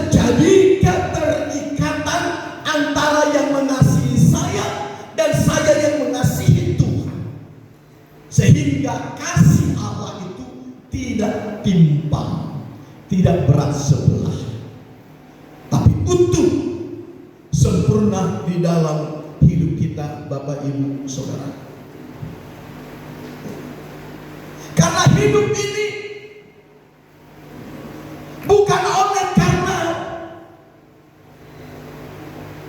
terjadi keterikatan antara yang mengasihi saya dan saya yang mengasihi Tuhan, sehingga kasih Allah itu tidak timpang, tidak berat sebelah, tapi utuh, sempurna di dalam hidup kita, Bapak Ibu Saudara. Karena hidup ini bukan oleh karena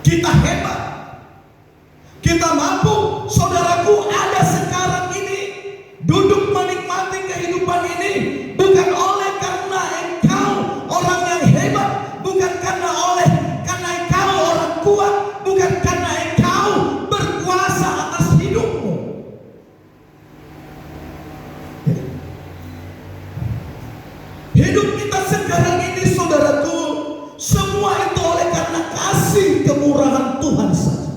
kita hebat, kita mampu. Saudaraku, ada sekarang ini duduk menikmati kehidupan ini bukan oleh karena engkau orang yang hebat, bukan karena engkau orang kuat, bukan karena engkau berkuasa atas hidupmu. Hidup kita sekarang ini, saudaraku, semua itu oleh karena kasih kemurahan Tuhan saja.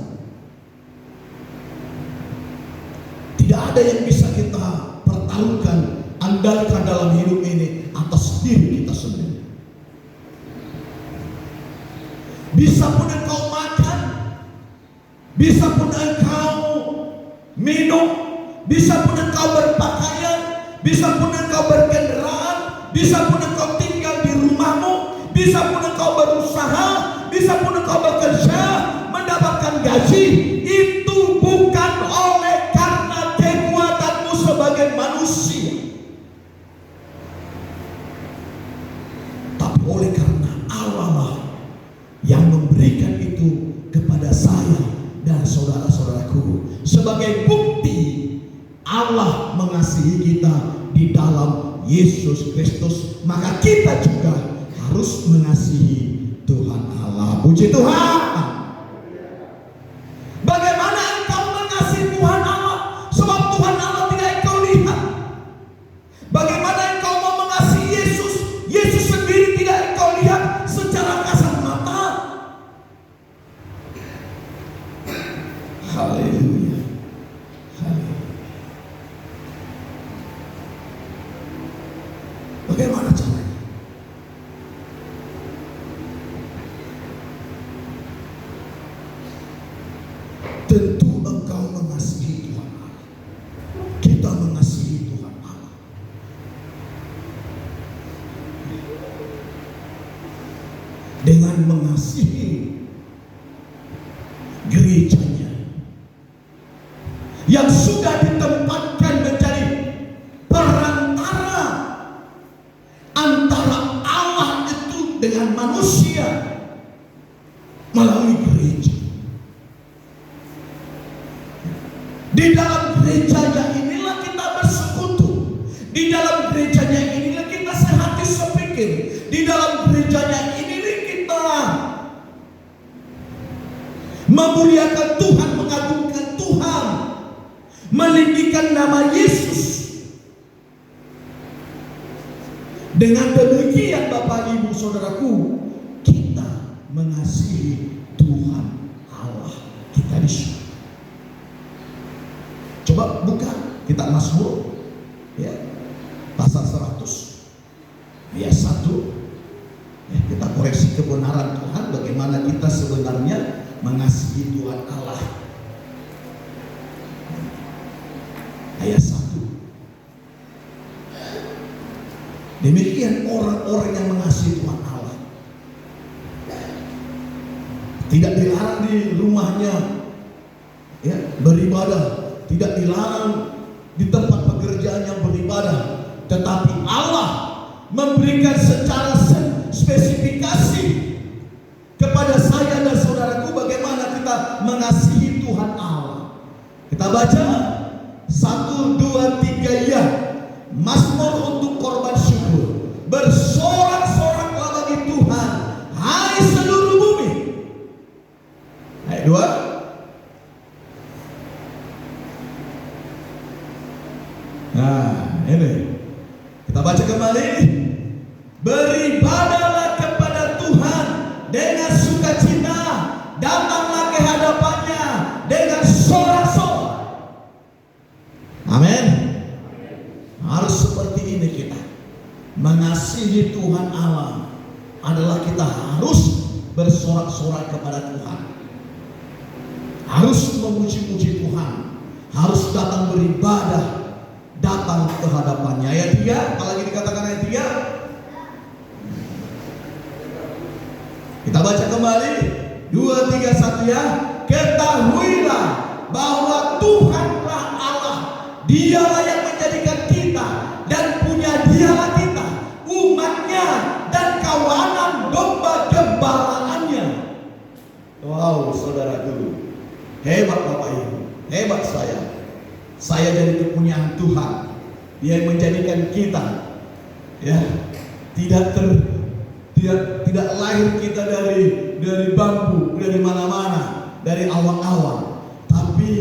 Tidak ada yang bisa kita pertaruhkan, andalkan dalam hidup ini atas diri kita sendiri. Bisa pun engkau makan, bisa pun engkau minum, bisa pun engkau berpakaian, bisa pun engkau berkendaraan, bisa pun engkau tinggal di rumahmu, bisa pun engkau berusaha, bisa pun engkau bekerja, mendapatkan gaji. Itu bukan oleh karena kekuatanmu sebagai manusia, tapi oleh karena Allah lah yang memberikan itu kepada saya dan saudara-saudaraku. Sebagai bukti Allah mengasihi kita di dalam Yesus Kristus, maka kita juga harus mengasihi Tuhan Allah. Puji Tuhan. Bagaimana engkau mengasihi Tuhan Allah? Sebab Tuhan Allah tidak engkau lihat. Bagaimana engkau mau mengasihi Yesus? Yesus sendiri tidak engkau lihat secara kasat mata. Haleluya. Bagaimana caranya? Tentu engkau mengasihi Tuhan Allah. Kita mengasihi Tuhan Allah. Dengan mengasihi gerejanya yang sudah ditempatkan menjadi perantara antara Allah itu dengan manusia melalui gereja. Di dalam gerejanya inilah kita bersekutu. Di dalam gerejanya inilah kita sehati sepikir. Di dalam gerejanya inilah kita memuliakan Tuhan, mengagungkan Tuhan, meninggikan nama Yesus. Dengan demikian, Bapak Ibu Saudaraku, kita mengasihi Tuhan Allah kita di sini. Coba buka kitab Mazmur, ya, pasal 100 ayat 1. Ya, kita koreksi kebenaran Tuhan, bagaimana kita sebenarnya mengasihi Tuhan Allah. Ayat 1. Demikian orang-orang yang mengasihi Tuhan Allah. Tidak dilarang di rumahnya, ya, beribadah. Tidak dilarang di tempat pekerjaannya beribadah. Tetapi Allah memberikan secara spesifikasi kepada saya dan saudaraku bagaimana kita mengasihi Tuhan Allah. Kita baca 1, 2, 3 ya. Mazmur untuk korban syukur. Bersorak-soraklah bagi Tuhan, hai seluruh bumi. Ayat 2. Nah, ini kita baca kembali. Beribadahlah kepada Tuhan dengan sukacita, datanglah ke hadapannya dengan sorak-sorak. Amin. Harus seperti ini kita. Mengasihi Tuhan Allah adalah adalah kita harus bersorak-sorai kepada Tuhan, harus memuji-muji Tuhan, harus datang beribadah, datang ke hadapannya. Ayat 3, apalagi dikatakan ayat 3. Kita baca kembali 2, 3, 1 ya. Ketahuilah bahwa Tuhanlah Allah, Dialah yang menjadikan kita dan punya Dialah kita, umatnya dan kawanan domba gembalaannya. Wow, saudaraku, hebat Bapak Ibu, hebat saya. Saya jadi kepunyaan Tuhan. Dia yang menjadikan kita, ya, tidak lahir kita dari bambu, dari mana-mana, dari awang-awang. Tapi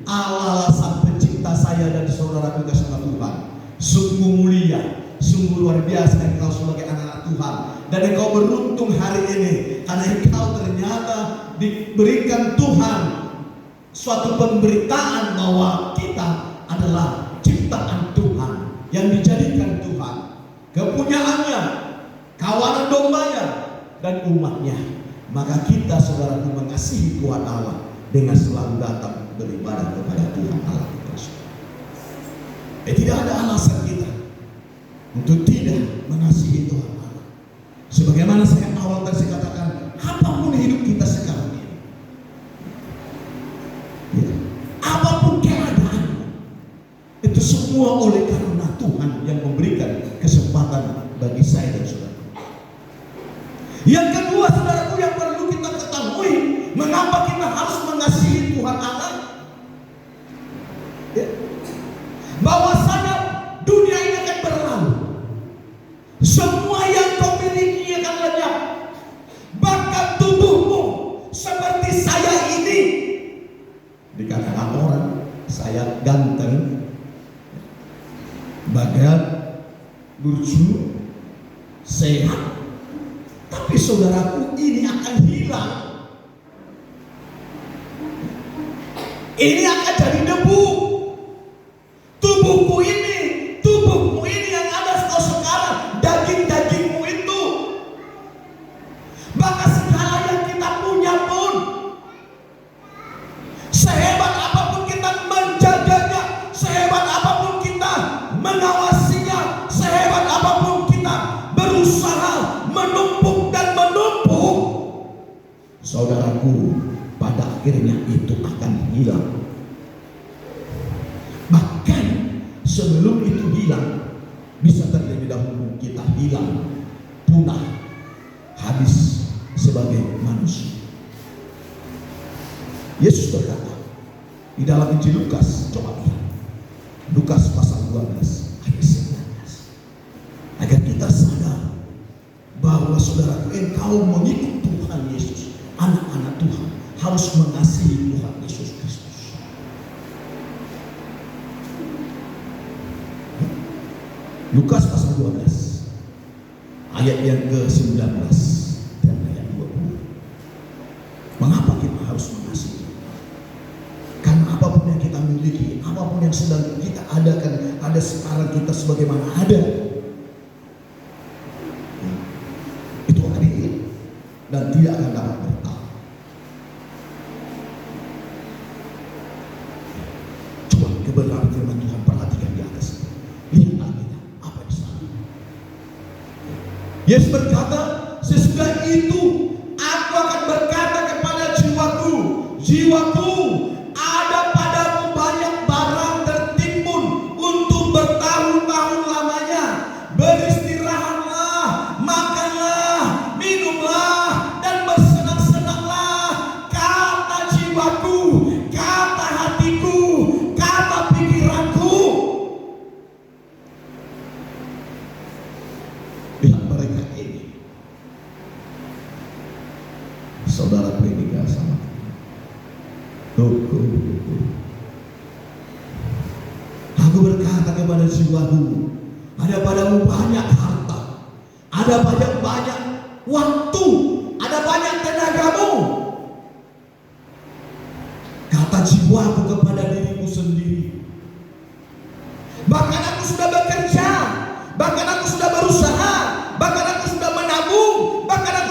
Allah sang pencipta saya dan saudaraku kasih Tuhan. Sungguh mulia, sungguh luar biasa engkau sebagai anak Tuhan. Dan engkau beruntung hari ini karena engkau ternyata diberikan Tuhan suatu pemberitaan bahwa kita adalah ciptaan Tuhan yang dijadikan Tuhan, kepunyaannya, kawanan dombanya, dan umatnya. Maka kita saudaraku mengasihi Tuhan Allah dengan selalu datang beribadah kepada Tuhan Allah kita. Tidak ada alasan kita untuk tidak mengasihi Tuhan Allah. Sebagaimana saya awal tadi katakan, apapun hidup kita sekarang ini, ya, apapun keadaan, itu semua oleh karena Tuhan yang memberikan kesempatan bagi saya dan saudara. Yang kedua, saudaraku, yang perlu kita ketahui, mengapa kita harus mengasihi Tuhan Allah, ya, bahwasanya dunia ini akan berlalu, semua yang kau miliki akan lenyap, bahkan tubuhmu seperti saya ini. Dikatakan orang saya ganteng, badan lucu, sehat, tapi saudaraku ini akan hilang. Ini akan jadi debu. Tubuhmu ini yang ada sekarang, daging-dagingmu itu, bahkan segala yang kita punya pun, sehebat apapun kita menjaganya, sehebat apapun kita mengawasinya, sehebat apapun kita berusaha menumpuk dan menumpuk, saudaraku, pada akhirnya itu akan hilang. Bahkan sebelum itu hilang, bisa terlebih dahulu kita hilang, punah, habis sebagai manusia. Yesus berkata di dalam Injil Lukas, coba lihat Lukas pasal 12 ayat 19, agar kita sadar bahwa saudaraku, engkau mengikut Tuhan Yesus, anak-anak Tuhan harus mengasihi Tuhan Yesus Kristus. Lukas pasal 12 ayat yang ke-19 dan ayat 20. Mengapa kita harus mengasihi? Karena apapun yang kita miliki, apapun yang sedang kita adakan, ada sekarang kita sebagaimana ada, itu akan hilang dan tidak akan dapat bertahan. Coba kebenaran firman Tuhan, perhatikan di atas. Lihat Alkitab, apa di sana. Yesus berkata, sesudah itu aku akan berkata kepada jiwaku, jiwaku, ada padamu banyak barang tertimbun untuk bertahun-tahun lamanya. Beristirahatlah, makanlah, minumlah, dan bersenang-senanglah, kata jiwaku, kata hatiku, kata pikiranku. Lihat mereka ini, saudaraku, ini gak sama. Aku berkata kepada jiwaku, ada padamu banyak harta, ada banyak waktu, ada banyak tenagamu. Kata jiwaku kepada diriku sendiri, bahkan aku sudah bekerja, bahkan aku sudah berusaha, bahkan aku sudah menabung, bahkan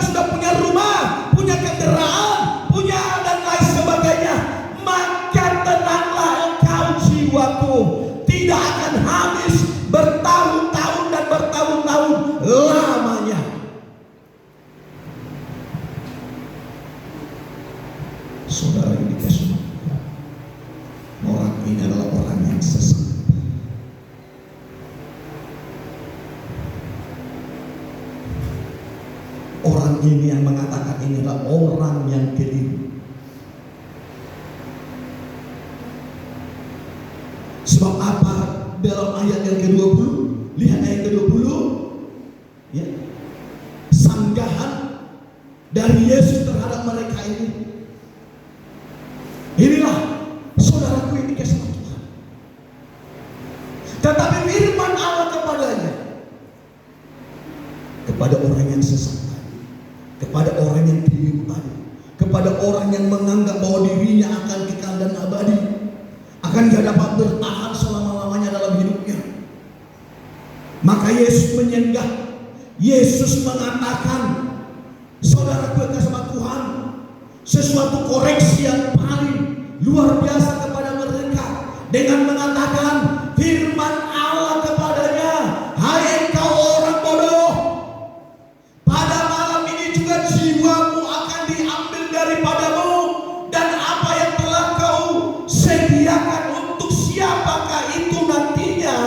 Saudara yang dikasihi Tuhan, orang ini adalah orang yang sesat. Orang ini yang mengatakan ini adalah orang yang keliru. Sebab apa? Dalam ayat yang ke-20, lihat ayat ke-20, ya, sanggahan dari Yesus terhadap mereka ini. Inilah saudaraku ini kasih Tuhan. Tetapi firman Allah kepadanya, kepada orang yang sesat, kepada orang yang keliru tadi, kepada orang yang menganggap bahwa dirinya akan kekal dan abadi, akan dia dapat bertahan selama-lamanya dalam hidupnya. Maka Yesus menyenggah, Yesus mengatakan, saudaraku yang sama Tuhan, sesuatu koreksi yang paling luar biasa kepada mereka dengan mengatakan firman Allah kepadanya, hai engkau orang bodoh, pada malam ini juga jiwamu akan diambil daripadamu, dan apa yang telah kau sediakan untuk siapakah itu nantinya?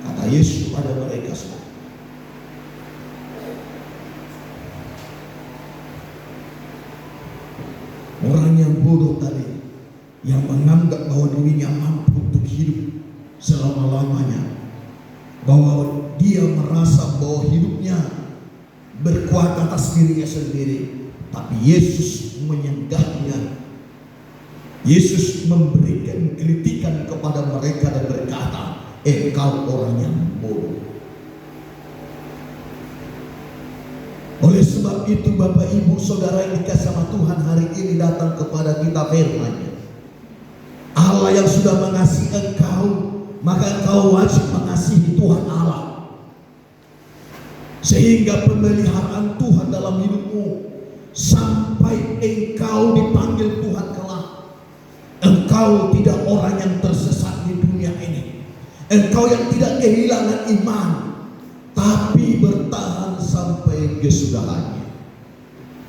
Kata Yesus pada mereka semua. Orang yang bodoh tadi, yang menganggap bahwa dirinya mampu untuk hidup selama-lamanya, bahwa dia merasa bahwa hidupnya berkuat atas dirinya sendiri, tapi Yesus menyenggahnya. Yesus memberikan kritikan kepada mereka dan berkata, engkau orang yang bodoh. Oleh sebab itu Bapak Ibu Saudara yang dikasihi sama Tuhan, hari ini datang kepada kita firman-Nya. Allah yang sudah mengasihi engkau, maka engkau wajib mengasihi Tuhan Allah. Sehingga pemeliharaan Tuhan dalam hidupmu sampai engkau dipanggil Tuhan kelak. Engkau tidak orang yang tersesat di dunia ini. Engkau yang tidak kehilangan iman, tapi bertahan sampai kesudahannya.